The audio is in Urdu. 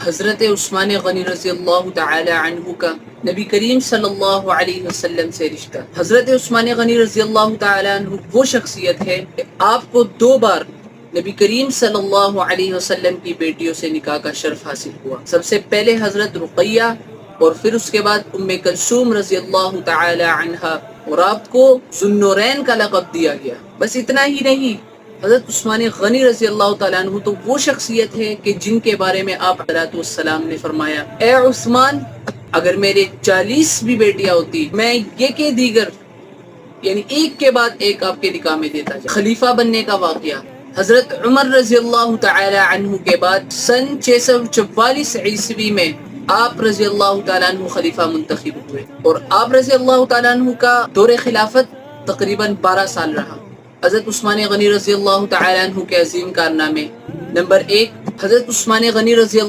حضرت عثمان غنی رضی اللہ تعالی عنہ کا نبی کریم صلی اللہ علیہ وسلم سے رشتہ۔ حضرت عثمان غنی رضی اللہ تعالی عنہ وہ شخصیت ہے کہ آپ کو 2 بار نبی کریم صلی اللہ علیہ وسلم کی بیٹیوں سے نکاح کا شرف حاصل ہوا۔ سب سے پہلے حضرت رقیہ اور پھر اس کے بعد ام کلثوم رضی اللہ تعالی عنہا، اور آپ کو ذو النورین کا لقب دیا گیا۔ بس اتنا ہی نہیں، حضرت عثمان غنی رضی اللہ تعالیٰ عنہ تو وہ شخصیت ہے کہ جن کے بارے میں آپ حضرات والسلام نے فرمایا، اے عثمان، اگر میرے 40 بھی بیٹیاں ہوتی میں یہ کہ دیگر یعنی ایک کے بعد ایک آپ کے نکاح میں دیتا جائے۔ خلیفہ بننے کا واقعہ، حضرت عمر رضی اللہ تعالی عنہ کے بعد سن 644 عیسوی میں آپ رضی اللہ تعالیٰ عنہ خلیفہ منتخب ہوئے، اور آپ رضی اللہ تعالیٰ عنہ کا دور خلافت تقریباً 12 سال رہا۔ حضرت عثمان غنی رضی اللہ تعالی عنہ کے عظیم کارنامے: نمبر 1، حضرت عثمان غنی رضی اللہ